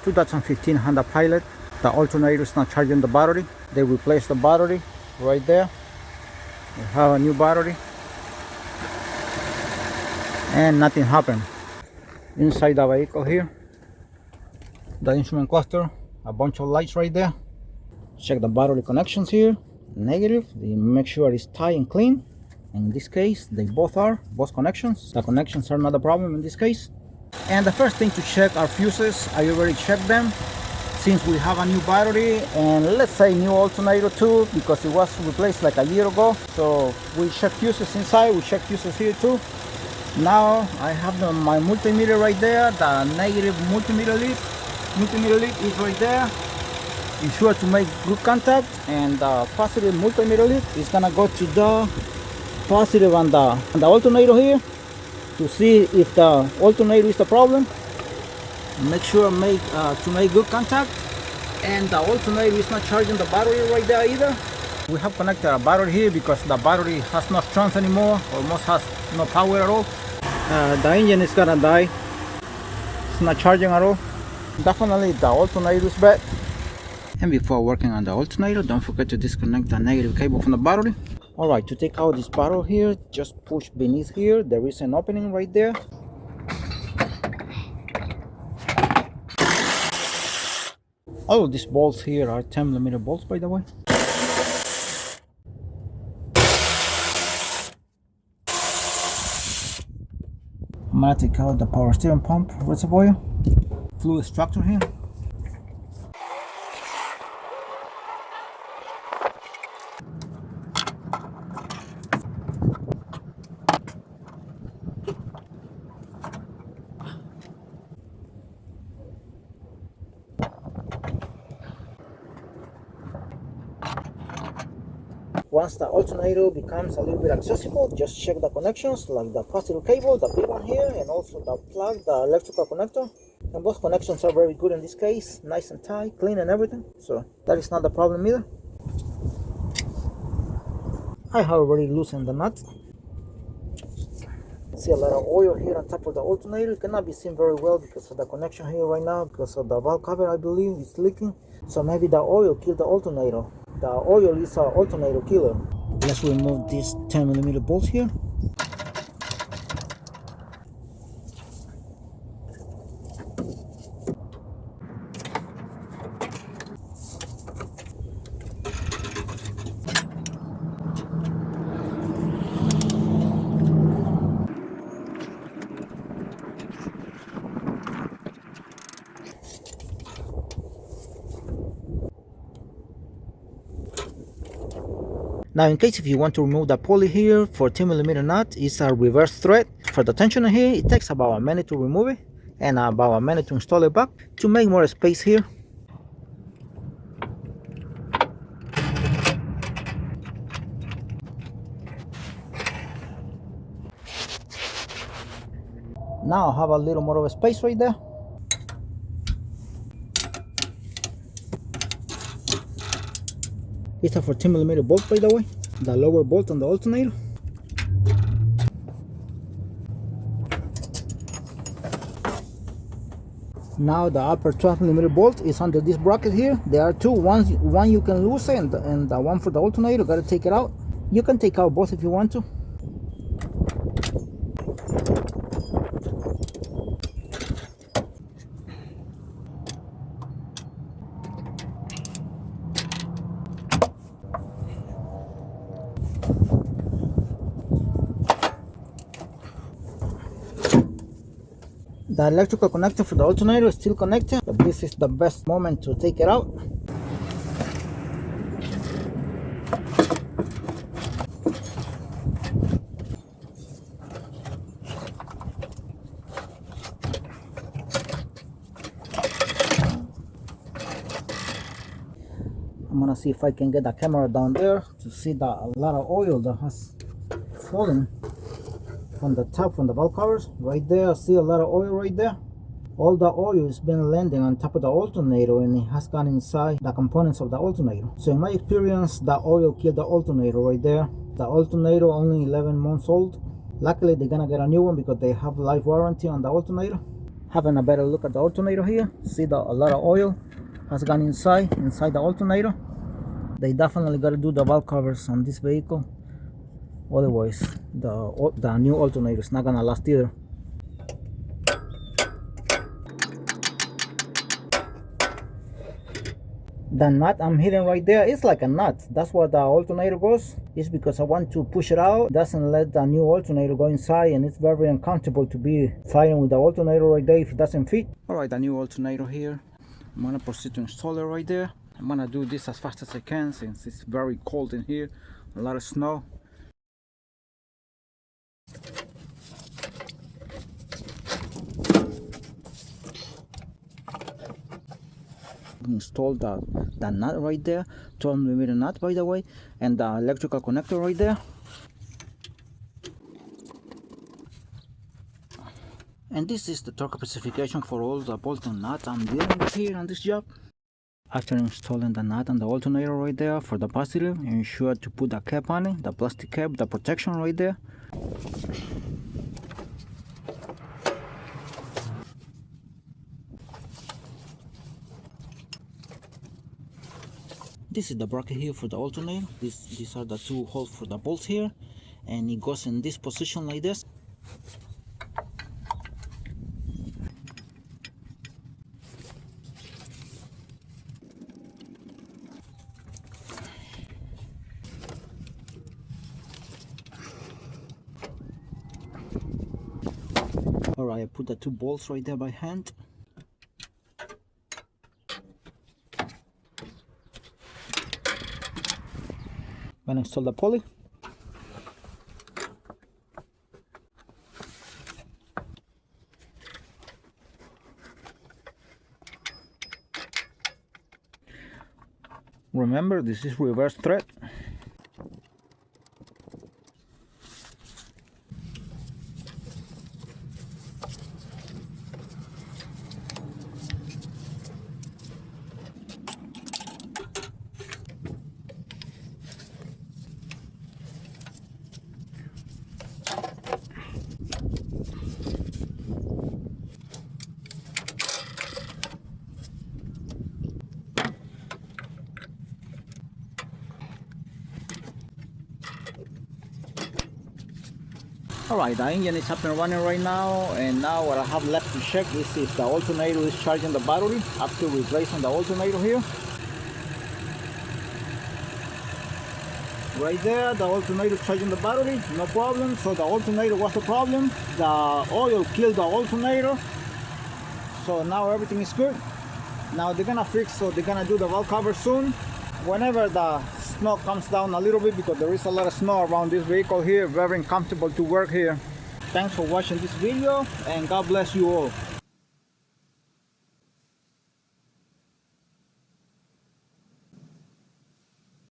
2015 Honda Pilot. The alternator is not charging the battery. They replaced the battery right there. We have a new battery and nothing happened. Inside the vehicle here, the instrument cluster, a bunch of lights right there. Check the battery connections here, negative. They make sure it's tight and clean. In this case, they both are, both connections. The connections are not a problem in this case. And the first thing to check are fuses. I already checked them since we have a new battery and let's say new alternator too, because it was replaced like a year ago. So we check fuses inside, we check fuses here too. Now I have my multimeter right there, the negative multimeter lead. Multimeter lead is right there. Be sure to make good contact, and the positive multimeter lead is gonna go to the positive on the alternator here to see if the alternator is the problem. Make sure to make good contact, and the alternator is not charging the battery right there either. We have connected a battery here because the battery has no strength anymore, almost has no power at all. The engine is gonna die. It's not charging at all. Definitely the alternator is bad. And before working on the alternator, don't forget to disconnect the negative cable from the battery. Alright, to take out this battery here, just push beneath here. There is an opening right there. All of these bolts here are 10mm bolts, by the way. I'm gonna take out the power steering pump reservoir, fluid structure here. Once the alternator becomes a little bit accessible, just check the connections, like the positive cable, the big one here, and also the plug, the electrical connector. And both connections are very good in this case, nice and tight, clean and everything. So that is not the problem either. I have already loosened the nut. See a lot of oil here on top of the alternator. It cannot be seen very well because of the connection here right now, because of the valve cover, I believe, is leaking. So maybe the oil killed the alternator. The oil is an alternator killer. Let's remove these 10mm bolts here. Now, in case if you want to remove the pulley here for 10mm nut, it's a reverse thread. For the tensioner here, it takes about a minute to remove it and about a minute to install it back to make more space here. Now I have a little more of a space right there. It's a 14mm bolt, by the way, the lower bolt on the alternator. Now the upper 12mm bolt is under this bracket here. There are two, one you can loosen and the one for the alternator, gotta take it out. You can take out both if you want to. The electrical connector for the alternator is still connected, but this is the best moment to take it out. I'm gonna see if I can get the camera down there to see a lot of oil that has fallen from the top, from the valve covers. Right there, I see a lot of oil right there. All the oil has been landing on top of the alternator and it has gone inside the components of the alternator. So in my experience, the oil killed the alternator right there. The alternator only 11 months old. Luckily they're gonna get a new one because they have life warranty on the alternator. Having a better look at the alternator here, see that a lot of oil has gone inside the alternator. They definitely got to do the valve covers on this vehicle, otherwise the new alternator is not gonna last either. The nut I'm hitting right there is like a nut. That's where the alternator goes. It's because I want to push it out. It doesn't let the new alternator go inside, and it's very uncomfortable to be fighting with the alternator right there if it doesn't fit. Alright, the new alternator here. I'm gonna proceed to install it right there. I'm gonna do this as fast as I can since it's very cold in here. A lot of snow. Install the nut right there, 12mm nut by the way, and the electrical connector right there. And this is the torque specification for all the bolts and nuts I'm dealing with here on this job. After installing the nut and the alternator right there for the positive, ensure to put the cap on it, the plastic cap, the protection right there. This is the bracket here for the alternator. These are the two holes for the bolts here, and it goes in this position like this. Alright, I put the two bolts right there by hand. Gonna install the pulley. Remember, this is reverse thread. Alright, the engine is up and running right now, and now what I have left to check is if the alternator is charging the battery after replacing the alternator here. Right there, the alternator charging the battery, no problem. So the alternator was the problem. The oil killed the alternator. So now everything is good. Now they're gonna fix, so they're gonna do the valve cover soon. Whenever the snow comes down a little bit, because there is a lot of snow around this vehicle here, very uncomfortable to work here. Thanks for watching this video, and God bless you all.